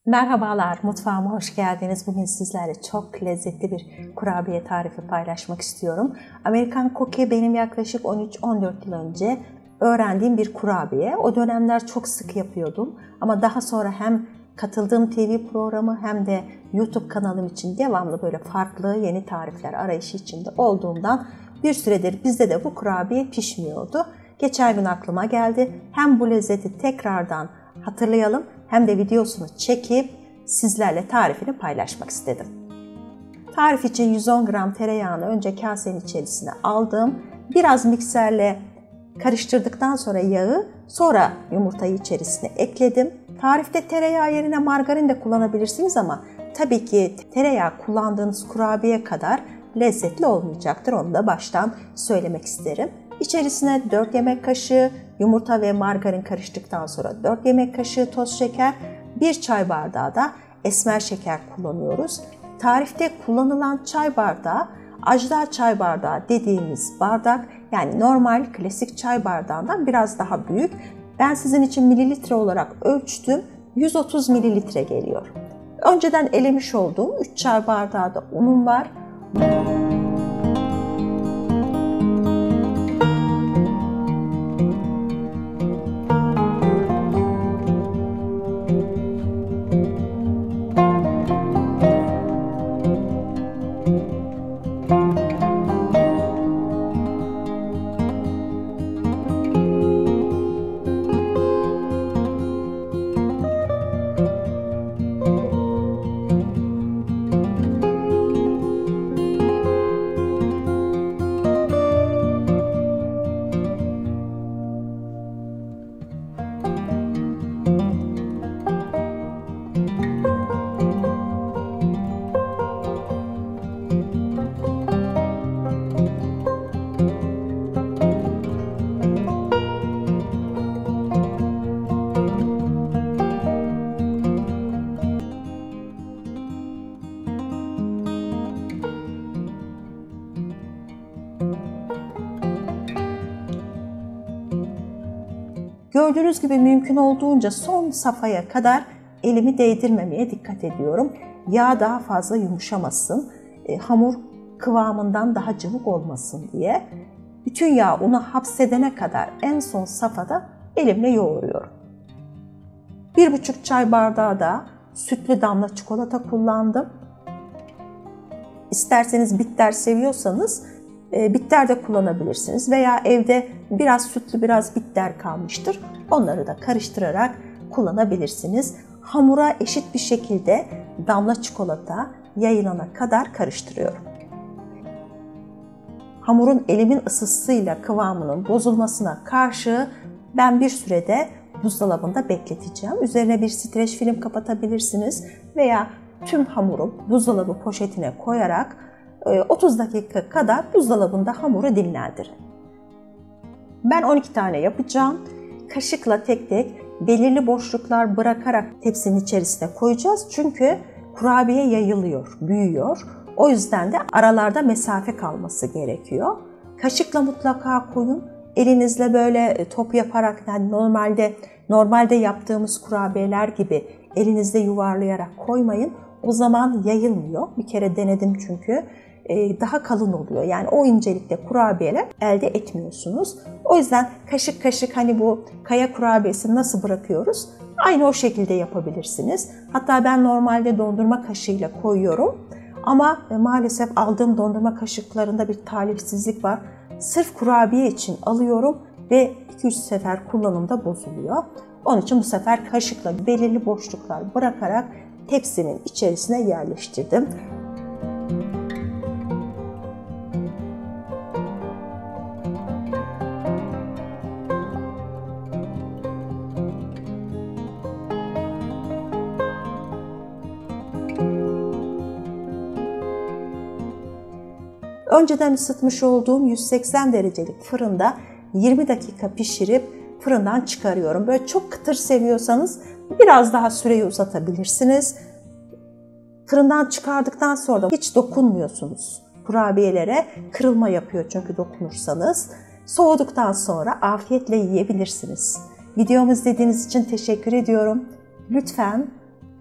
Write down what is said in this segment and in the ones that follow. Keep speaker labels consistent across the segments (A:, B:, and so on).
A: Merhabalar, mutfağıma hoş geldiniz. Bugün sizlerle çok lezzetli bir kurabiye tarifi paylaşmak istiyorum. Amerikan Cookie benim yaklaşık 13-14 yıl önce öğrendiğim bir kurabiye. O dönemler çok sık yapıyordum ama daha sonra hem katıldığım TV programı hem de YouTube kanalım için devamlı böyle farklı yeni tarifler arayışı içinde olduğumdan bir süredir bizde de bu kurabiye pişmiyordu. Geçen gün aklıma geldi. Hem bu lezzeti tekrardan hatırlayalım hem de videosunu çekip sizlerle tarifini paylaşmak istedim. Tarif için 110 gram tereyağını önce kasenin içerisine aldım. Biraz mikserle karıştırdıktan sonra yağı, sonra yumurtayı içerisine ekledim. Tarifte tereyağı yerine margarin de kullanabilirsiniz ama tabii ki tereyağı kullandığınız kurabiye kadar lezzetli olmayacaktır. Onu da baştan söylemek isterim. İçerisine 4 yemek kaşığı yumurta ve margarin karıştıktan sonra 4 yemek kaşığı toz şeker, 1 çay bardağı da esmer şeker kullanıyoruz. Tarifte kullanılan çay bardağı ajda çay bardağı dediğimiz bardak, yani normal klasik çay bardağından biraz daha büyük. Ben sizin için mililitre olarak ölçtüm. 130 mililitre geliyor. Önceden elemiş olduğum 3 çay bardağı da unum var. Gördüğünüz gibi mümkün olduğunca son safhaya kadar elimi değdirmemeye dikkat ediyorum. Yağ daha fazla yumuşamasın, hamur kıvamından daha cıvık olmasın diye. Bütün yağ unu hapsedene kadar en son safhada elimle yoğuruyorum. 1,5 çay bardağı da sütlü damla çikolata kullandım. İsterseniz bitter seviyorsanız bitter de kullanabilirsiniz veya evde biraz sütlü biraz bitter kalmıştır. Onları da karıştırarak kullanabilirsiniz. Hamura eşit bir şekilde damla çikolata yayılana kadar karıştırıyorum. Hamurun elimin ısısıyla kıvamının bozulmasına karşı ben bir sürede buzdolabında bekleteceğim. Üzerine bir streç film kapatabilirsiniz veya tüm hamuru buzdolabı poşetine koyarak 30 dakika kadar buzdolabında hamuru dinlendirin. Ben 12 tane yapacağım. Kaşıkla tek tek belirli boşluklar bırakarak tepsinin içerisine koyacağız. Çünkü kurabiye yayılıyor, büyüyor. O yüzden de aralarda mesafe kalması gerekiyor. Kaşıkla mutlaka koyun. Elinizle böyle top yaparak, yani normalde yaptığımız kurabiyeler gibi elinizde yuvarlayarak koymayın. O zaman yayılmıyor. Bir kere denedim çünkü. Daha kalın oluyor. Yani o incelikte kurabiyeler elde etmiyorsunuz. O yüzden kaşık kaşık, hani bu kaya kurabiyesini nasıl bırakıyoruz? Aynı o şekilde yapabilirsiniz. Hatta ben normalde dondurma kaşığıyla koyuyorum. Ama maalesef aldığım dondurma kaşıklarında bir talihsizlik var. Sırf kurabiye için alıyorum ve 2-3 sefer kullanımda bozuluyor. Onun için bu sefer kaşıkla belirli boşluklar bırakarak tepsimin içerisine yerleştirdim. Önceden ısıtmış olduğum 180 derecelik fırında 20 dakika pişirip fırından çıkarıyorum. Böyle çok kıtır seviyorsanız biraz daha süreyi uzatabilirsiniz. Fırından çıkardıktan sonra hiç dokunmuyorsunuz kurabiyelere. Kırılma yapıyor çünkü dokunursanız. Soğuduktan sonra afiyetle yiyebilirsiniz. Videomu izlediğiniz için teşekkür ediyorum. Lütfen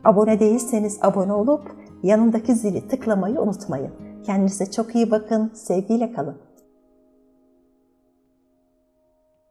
A: Abone değilseniz abone olup yanındaki zili tıklamayı unutmayın. Kendinize çok iyi bakın, sevgiyle kalın.